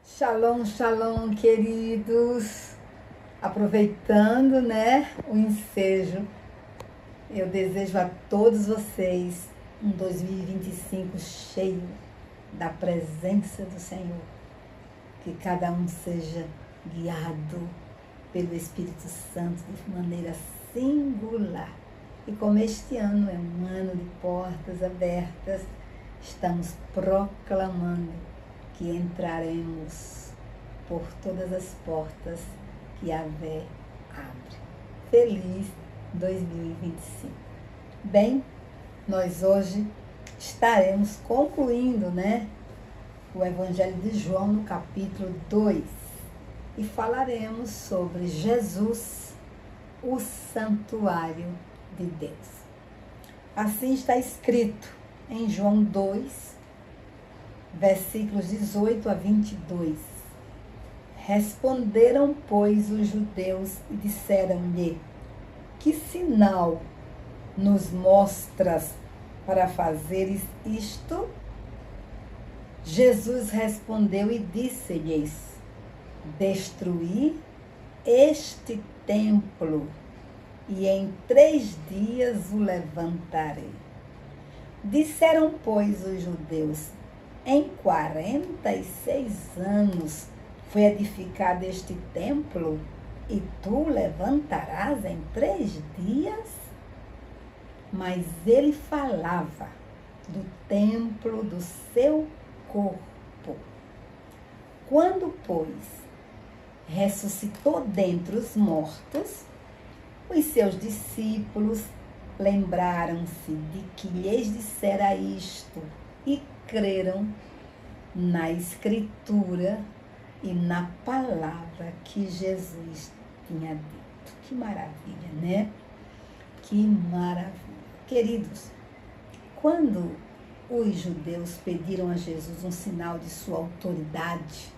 Shalom, shalom, queridos. Aproveitando, né, o ensejo, eu desejo a todos vocês um 2025 cheio da presença do Senhor. Que cada um seja guiado pelo Espírito Santo de maneira singular. E como este ano é um ano de portas abertas, estamos proclamando que entraremos por todas as portas que a Vé abre. Feliz 2025. Bem, nós hoje estaremos concluindo, né, o Evangelho de João no capítulo 2 e falaremos sobre Jesus, o santuário de Deus. Assim está escrito em João 2, versículos 18 a 22. Responderam, pois, os judeus e disseram-lhe: que sinal nos mostras para fazeres isto? Jesus respondeu e disse-lhes: destruí este templo e em 3 dias o levantarei. Disseram, pois, os judeus: em 46 anos foi edificado este templo, e tu levantarás em 3 dias? Mas ele falava do templo do seu corpo. Quando, pois, ressuscitou dentre os mortos, os seus discípulos lembraram-se de que lhes dissera isto e creram na Escritura e na palavra que Jesus tinha dito. Que maravilha, né? Que maravilha. Queridos, quando os judeus pediram a Jesus um sinal de sua autoridade,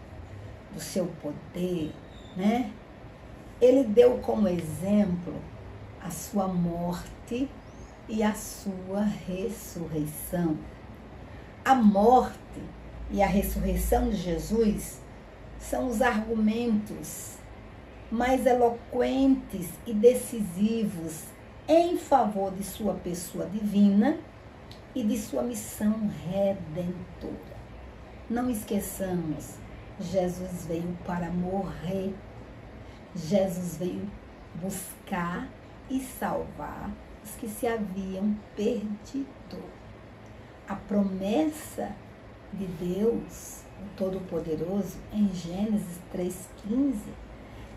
do seu poder, né? Ele deu como exemplo a sua morte e a sua ressurreição. A morte e a ressurreição de Jesus são os argumentos mais eloquentes e decisivos em favor de sua pessoa divina e de sua missão redentora. Não esqueçamos, Jesus veio para morrer. Jesus veio buscar e salvar os que se haviam perdido. A promessa de Deus, o Todo-Poderoso, em Gênesis 3,15,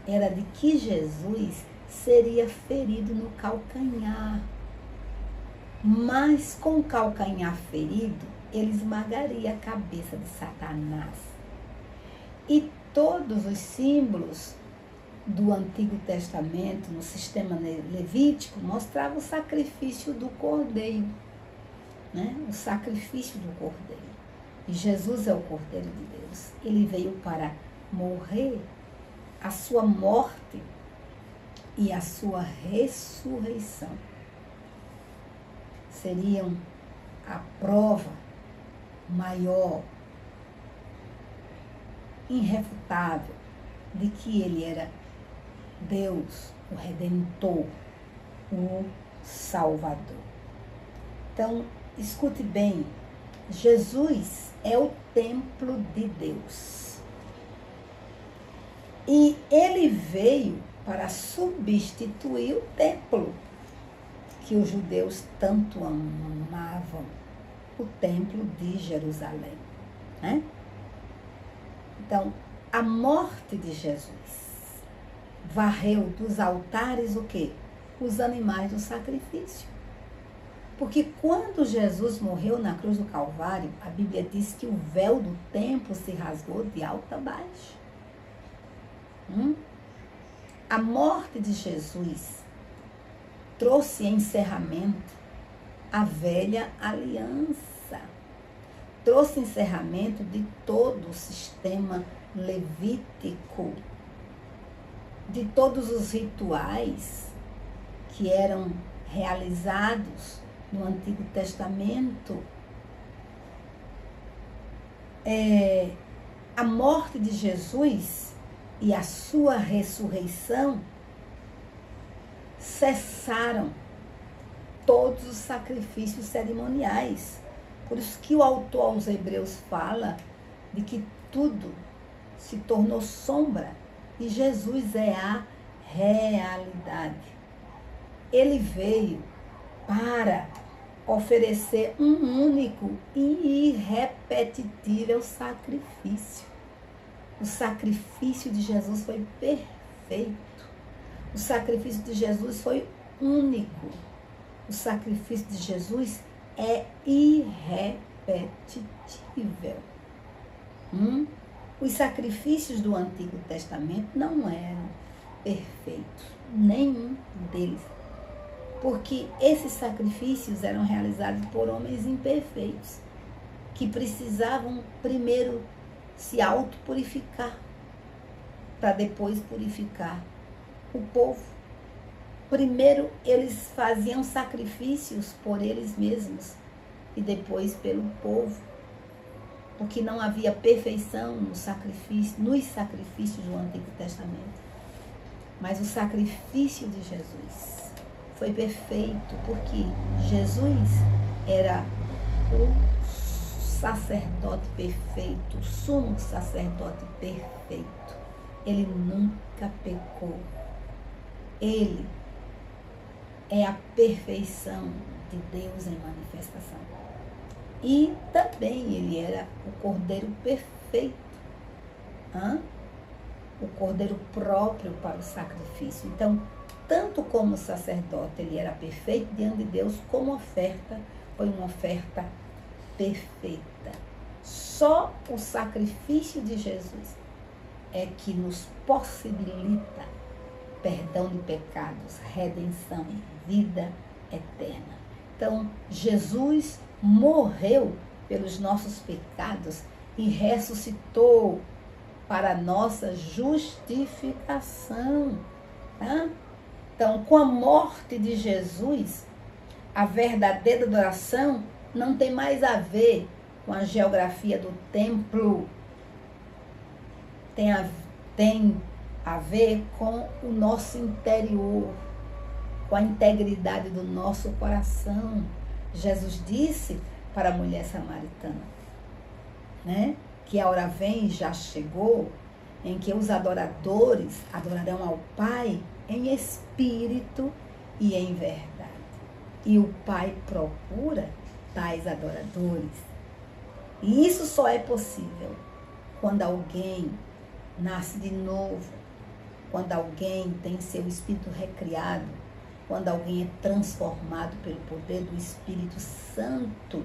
era de que Jesus seria ferido no calcanhar. Mas com o calcanhar ferido, ele esmagaria a cabeça de Satanás. E todos os símbolos do Antigo Testamento, no sistema levítico, mostravam o sacrifício do cordeiro, né? O sacrifício do cordeiro. E Jesus é o Cordeiro de Deus. Ele veio para morrer. A sua morte e a sua ressurreição seriam a prova maior, irrefutável, de que ele era Deus, o Redentor, o Salvador. Então, escute bem, Jesus é o templo de Deus. E ele veio para substituir o templo que os judeus tanto amavam, o templo de Jerusalém, né? Então, a morte de Jesus varreu dos altares o quê? Os animais do sacrifício. Porque quando Jesus morreu na cruz do Calvário, a Bíblia diz que o véu do templo se rasgou de alto a baixo. A morte de Jesus trouxe encerramento a velha aliança. Trouxe encerramento de todo o sistema levítico, de todos os rituais que eram realizados no Antigo Testamento. A morte de Jesus e a sua ressurreição cessaram todos os sacrifícios cerimoniais. Por isso que o autor aos Hebreus fala de que tudo se tornou sombra e Jesus é a realidade. Ele veio para oferecer um único e irrepetível sacrifício. O sacrifício de Jesus foi perfeito. O sacrifício de Jesus foi único. O sacrifício de Jesus é irrepetível. Os sacrifícios do Antigo Testamento não eram perfeitos, nenhum deles. Porque esses sacrifícios eram realizados por homens imperfeitos, que precisavam primeiro se autopurificar, para depois purificar o povo. Primeiro eles faziam sacrifícios por eles mesmos e depois pelo povo, porque não havia perfeição nos sacrifícios do Antigo Testamento. Mas o sacrifício de Jesus foi perfeito, porque Jesus era o sacerdote perfeito, o sumo sacerdote perfeito. Ele nunca pecou. Ele é a perfeição de Deus em manifestação. E também ele era o Cordeiro perfeito. O Cordeiro próprio para o sacrifício. Então, tanto como sacerdote, ele era perfeito diante de Deus, como oferta, foi uma oferta perfeita. Só o sacrifício de Jesus é que nos possibilita perdão de pecados, redenção e vida eterna. Então, Jesus morreu pelos nossos pecados e ressuscitou para a nossa justificação. Tá? Então, com a morte de Jesus, a verdadeira adoração não tem mais a ver com a geografia do templo. Tem a ver com o nosso interior, com a integridade do nosso coração. Jesus disse para a mulher samaritana, né, que a hora vem, já chegou, em que os adoradores adorarão ao Pai em espírito e em verdade. E o Pai procura tais adoradores. E isso só é possível quando alguém nasce de novo, quando alguém tem seu espírito recriado, quando alguém é transformado pelo poder do Espírito Santo,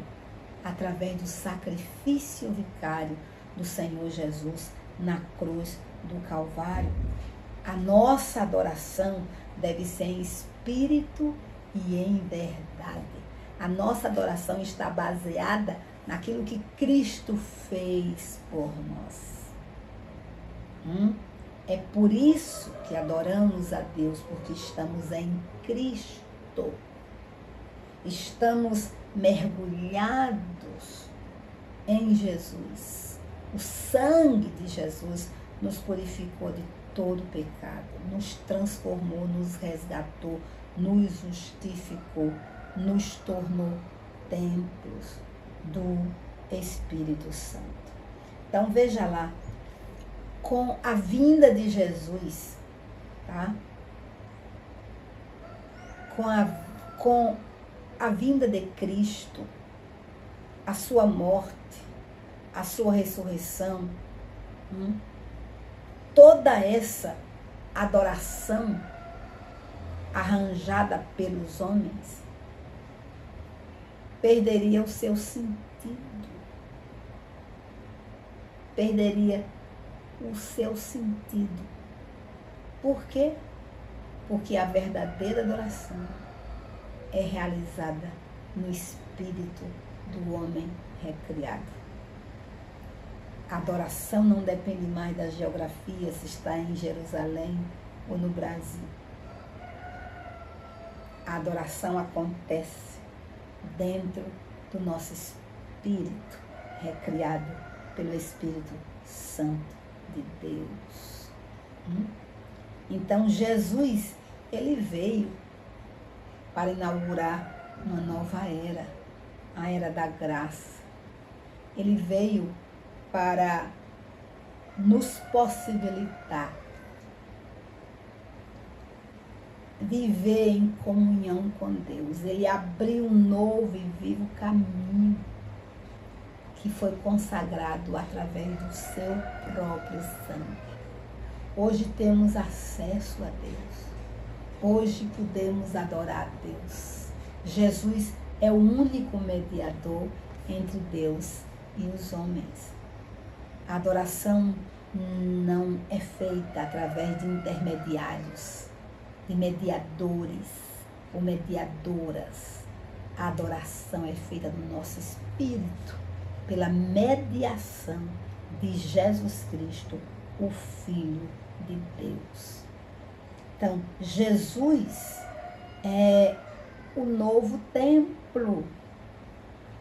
através do sacrifício vicário do Senhor Jesus na cruz do Calvário. A nossa adoração deve ser em espírito e em verdade. A nossa adoração está baseada naquilo que Cristo fez por nós. É por isso que adoramos a Deus, porque estamos em Cristo. Estamos mergulhados em Jesus. O sangue de Jesus nos purificou de todo pecado, nos transformou, nos resgatou, nos justificou, nos tornou templos do Espírito Santo. Então veja lá, com a vinda de Jesus, tá? Com a vinda de Cristo, a sua morte, a sua ressurreição, toda essa adoração arranjada pelos homens perderia o seu sentido. Perderia o seu sentido. Por quê? Porque a verdadeira adoração é realizada no espírito do homem recriado. A adoração não depende mais da geografia, se está em Jerusalém ou no Brasil. A adoração acontece dentro do nosso espírito, recriado pelo Espírito Santo de Deus. Então Jesus, ele veio para inaugurar uma nova era, a era da graça. Ele veio para nos possibilitar viver em comunhão com Deus. Ele abriu um novo e vivo caminho que foi consagrado através do seu próprio sangue. Hoje temos acesso a Deus. Hoje podemos adorar a Deus. Jesus é o único mediador entre Deus e os homens. A adoração não é feita através de intermediários, de mediadores ou mediadoras. A adoração é feita no nosso espírito, pela mediação de Jesus Cristo, o Filho de Deus. Então, Jesus é o novo templo,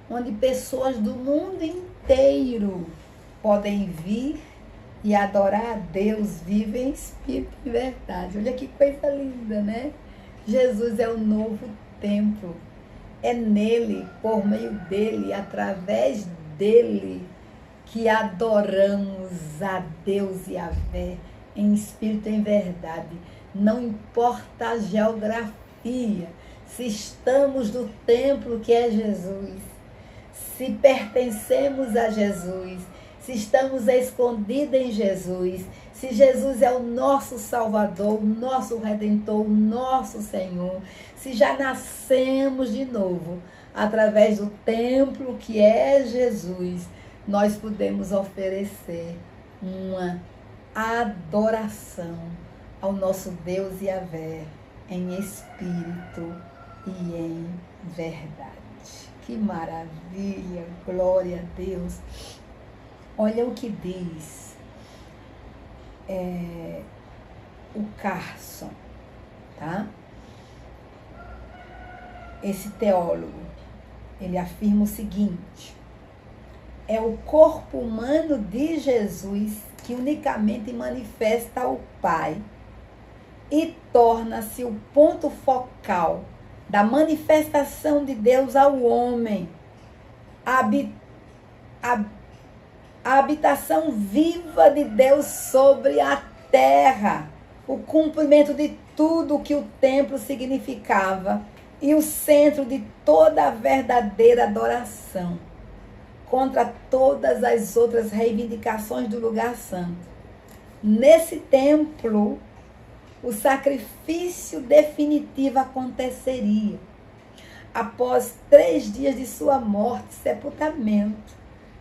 onde pessoas do mundo inteiro podem vir e adorar a Deus vivo em espírito e verdade. Olha que coisa linda, né? Jesus é o novo templo. É nele, por meio dele, através dele, que adoramos a Deus e a fé em espírito e em verdade. Não importa a geografia, se estamos no templo que é Jesus, se pertencemos a Jesus, se estamos escondidos em Jesus, se Jesus é o nosso Salvador, o nosso Redentor, o nosso Senhor, se já nascemos de novo através do templo que é Jesus, nós podemos oferecer uma adoração ao nosso Deus Yahvé em espírito e em verdade. Que maravilha, glória a Deus. Olha o que diz o Carson, tá? Esse teólogo, ele afirma o seguinte: é o corpo humano de Jesus que unicamente manifesta o Pai e torna-se o ponto focal da manifestação de Deus ao homem, a habitação viva de Deus sobre a terra, o cumprimento de tudo o que o templo significava e o centro de toda a verdadeira adoração, contra todas as outras reivindicações do lugar santo. Nesse templo, o sacrifício definitivo aconteceria após 3 dias de sua morte e sepultamento.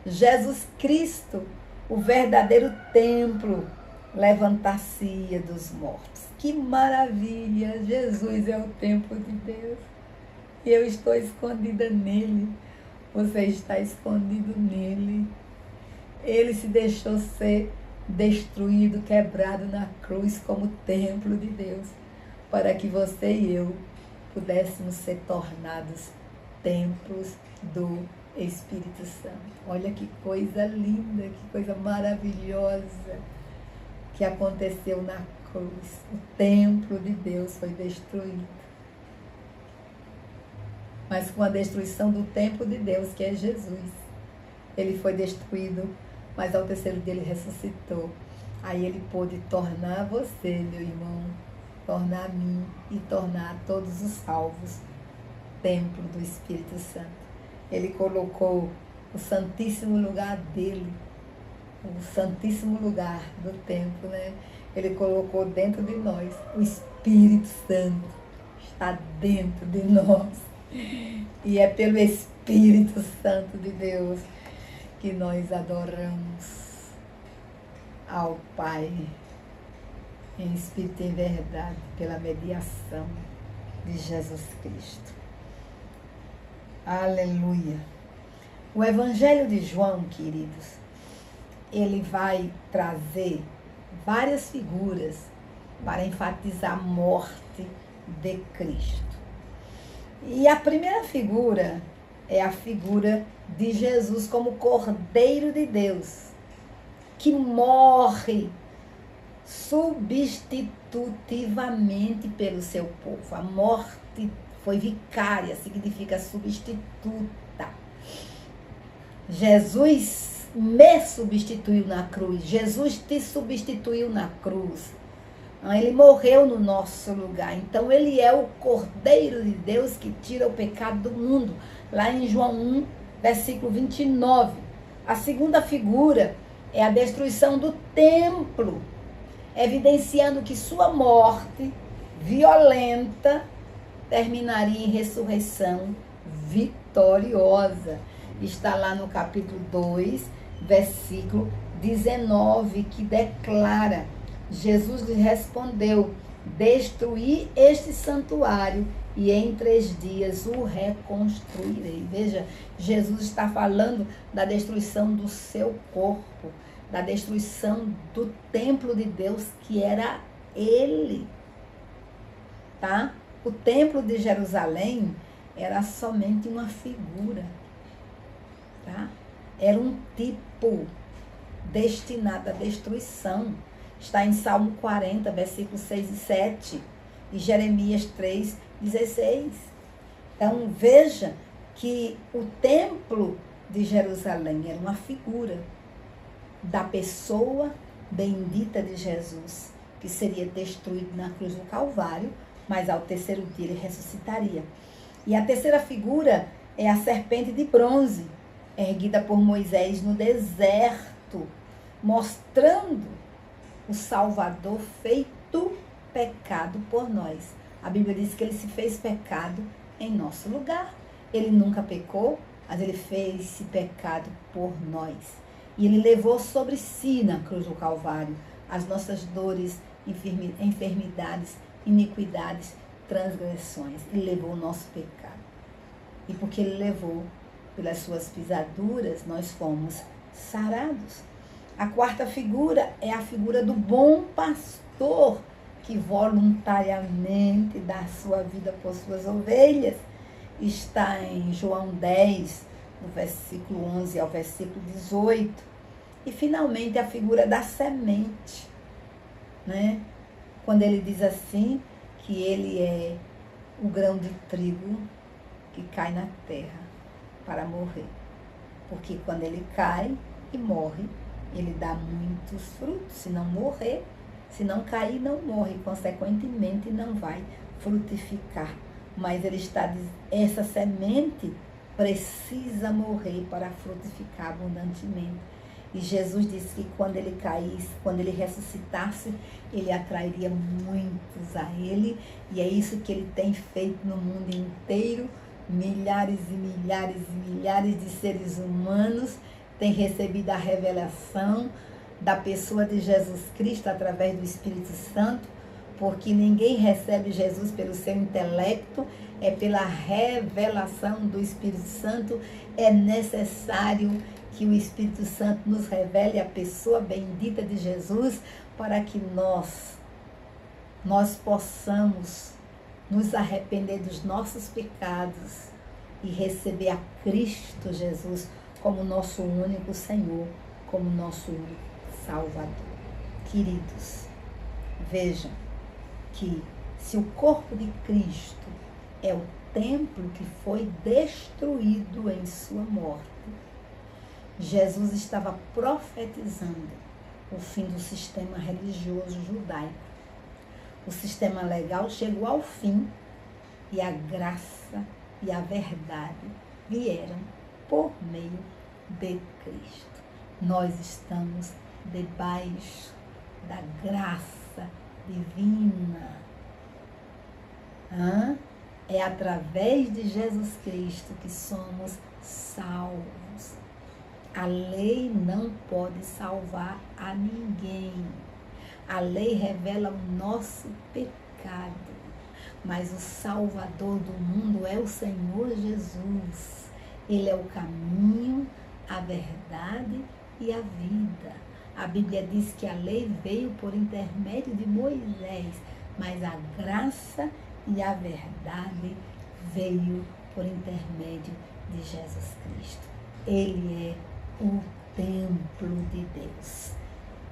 Jesus Cristo, o verdadeiro templo, levantar-se-ia dos mortos. Que maravilha! Jesus é o templo de Deus. E eu estou escondida nele. Você está escondido nele. Ele se deixou ser destruído, quebrado na cruz como templo de Deus, para que você e eu pudéssemos ser tornados templos do Espírito Santo. Olha que coisa linda, que coisa maravilhosa que aconteceu na cruz. O templo de Deus foi destruído. Mas com a destruição do templo de Deus, que é Jesus, ele foi destruído, mas ao terceiro dia ele ressuscitou. Aí ele pôde tornar você, meu irmão, tornar a mim e tornar a todos os salvos templo do Espírito Santo. Ele colocou o santíssimo lugar dele, o santíssimo lugar do templo, né? Ele colocou dentro de nós. O Espírito Santo está dentro de nós. E é pelo Espírito Santo de Deus que nós adoramos ao Pai em espírito e em verdade, pela mediação de Jesus Cristo. Aleluia. O Evangelho de João, queridos, ele vai trazer várias figuras para enfatizar a morte de Cristo. E a primeira figura é a figura de Jesus como Cordeiro de Deus, que morre substitutivamente pelo seu povo. A morte foi vicária, significa substituta. Jesus me substituiu na cruz. Jesus te substituiu na cruz. Ele morreu no nosso lugar. Então, ele é o Cordeiro de Deus que tira o pecado do mundo. Lá em João 1, versículo 29. A segunda figura é a destruição do templo, evidenciando que sua morte violenta terminaria em ressurreição vitoriosa. Está lá no capítulo 2, versículo 19, que declara: Jesus lhe respondeu: destruí este santuário e em 3 dias o reconstruirei. Veja, Jesus está falando da destruição do seu corpo, da destruição do templo de Deus, que era ele. Tá? O templo de Jerusalém era somente uma figura. Tá? Era um tipo destinado à destruição. Está em Salmo 40, versículos 6 e 7. E Jeremias 3, 16. Então, veja que o templo de Jerusalém era uma figura da pessoa bendita de Jesus, que seria destruído na cruz do Calvário, mas ao 3º dia ele ressuscitaria. E a terceira figura é a serpente de bronze, erguida por Moisés no deserto, mostrando o Salvador feito pecado por nós. A Bíblia diz que ele se fez pecado em nosso lugar. Ele nunca pecou, mas ele fez-se pecado por nós. E ele levou sobre si na cruz do Calvário as nossas dores, enfermidades, iniquidades, transgressões. Ele levou o nosso pecado. E porque ele levou, pelas suas pisaduras, nós fomos sarados. A quarta figura é a figura do bom pastor, que voluntariamente dá sua vida por suas ovelhas. Está em João 10, do versículo 11 ao versículo 18. E, finalmente, a figura da semente, né? Quando ele diz assim, que ele é o grão de trigo que cai na terra para morrer. Porque quando ele cai e morre, ele dá muitos frutos. Se não morrer, se não cair, não morre. Consequentemente, não vai frutificar. Mas ele está dizendo, essa semente precisa morrer para frutificar abundantemente. E Jesus disse que quando ele caísse, quando ele ressuscitasse, ele atrairia muitos a ele. E é isso que ele tem feito no mundo inteiro. Milhares e milhares e milhares de seres humanos têm recebido a revelação da pessoa de Jesus Cristo através do Espírito Santo, porque ninguém recebe Jesus pelo seu intelecto, é pela revelação do Espírito Santo. É necessário que o Espírito Santo nos revele a pessoa bendita de Jesus, para que nós possamos nos arrepender dos nossos pecados e receber a Cristo Jesus como nosso único Senhor, como nosso único Salvador. Queridos, vejam que se o corpo de Cristo é o templo que foi destruído em sua morte, Jesus estava profetizando o fim do sistema religioso judaico. O sistema legal chegou ao fim e a graça e a verdade vieram por meio de Cristo. Nós estamos debaixo da graça divina. É através de Jesus Cristo que somos salvos. A lei não pode salvar a ninguém. A lei revela o nosso pecado. mas o Salvador do mundo é o Senhor Jesus. Ele é o caminho, a verdade e a vida. A Bíblia diz que a lei veio por intermédio de Moisés, mas a graça e a verdade veio por intermédio de Jesus Cristo. Ele é o templo de Deus.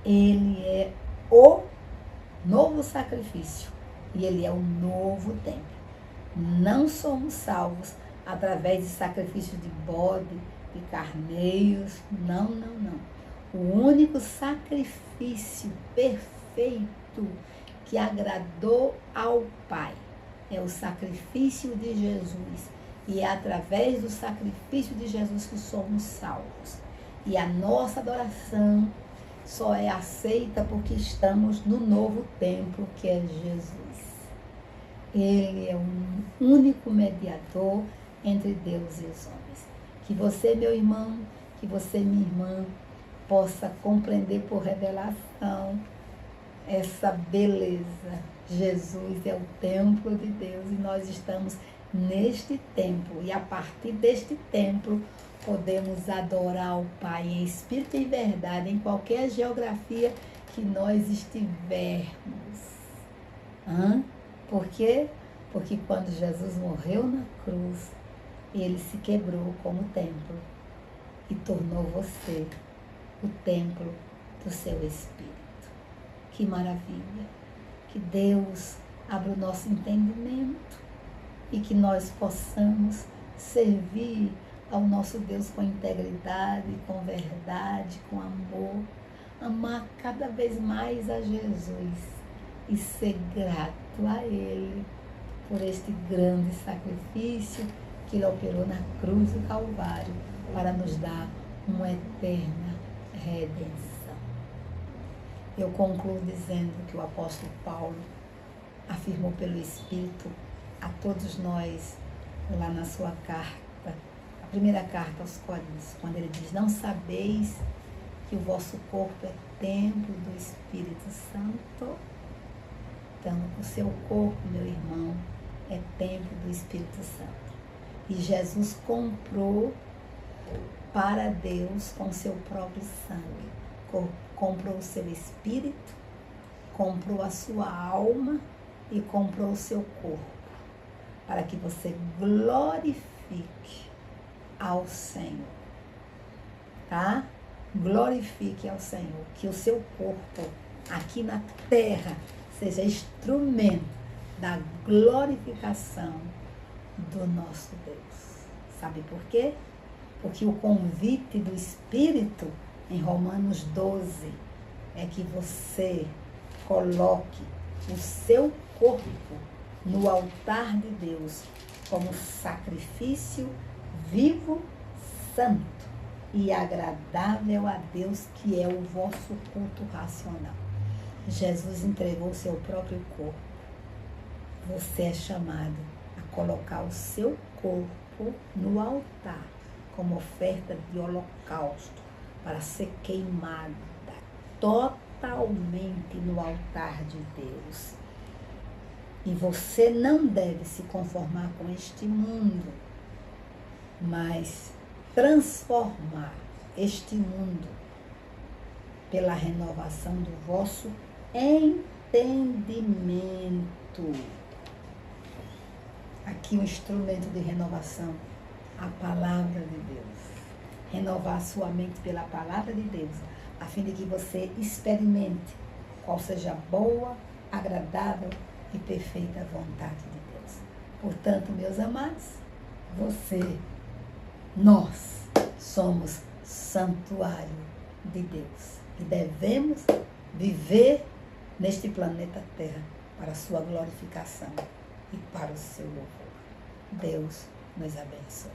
Ele é o novo sacrifício e ele é o novo templo. Não somos salvos através de sacrifício de bode, de carneiros. Não, não, não. O único sacrifício perfeito que agradou ao Pai é o sacrifício de Jesus. E é através do sacrifício de Jesus que somos salvos. E a nossa adoração só é aceita porque estamos no novo templo que é Jesus. Ele é o único mediador entre Deus e os homens. Que você, meu irmão, que você, minha irmã, possa compreender por revelação essa beleza. Jesus é o templo de Deus e nós estamos neste templo. E a partir deste templo podemos adorar o Pai em espírito e verdade, em qualquer geografia que nós estivermos. Por quê? Porque quando Jesus morreu na cruz, ele se quebrou como templo e tornou você o templo do seu Espírito. Que maravilha! Que Deus abra o nosso entendimento e que nós possamos servir ao nosso Deus com integridade, com verdade, com amor, amar cada vez mais a Jesus e ser grato a Ele por este grande sacrifício que Ele operou na cruz do Calvário para nos dar uma eterna redenção. Eu concluo dizendo que o apóstolo Paulo afirmou pelo Espírito a todos nós, lá na sua carta, a primeira carta aos Coríntios, quando ele diz: não sabeis que o vosso corpo é templo do Espírito Santo? Então, o seu corpo, meu irmão, é templo do Espírito Santo. E Jesus comprou para Deus com seu próprio sangue. Comprou o seu espírito, comprou a sua alma e comprou o seu corpo, para que você glorifique ao Senhor, tá? Glorifique ao Senhor, que o seu corpo aqui na terra seja instrumento da glorificação do nosso Deus. Sabe por quê? Porque o convite do Espírito em Romanos 12 é que você coloque o seu corpo no altar de Deus como sacrifício vivo, santo e agradável a Deus, que é o vosso culto racional. Jesus entregou o seu próprio corpo. Você é chamado a colocar o seu corpo no altar como oferta de holocausto, para ser queimada totalmente no altar de Deus. E você não deve se conformar com este mundo, mas transformar este mundo pela renovação do vosso entendimento. Aqui um instrumento de renovação, a palavra de Deus. Renovar sua mente pela palavra de Deus, a fim de que você experimente qual seja a boa, agradável e perfeita vontade de Deus. Portanto, meus amados, nós somos santuário de Deus e devemos viver neste planeta Terra para a sua glorificação e para o seu louvor. Deus nos abençoe.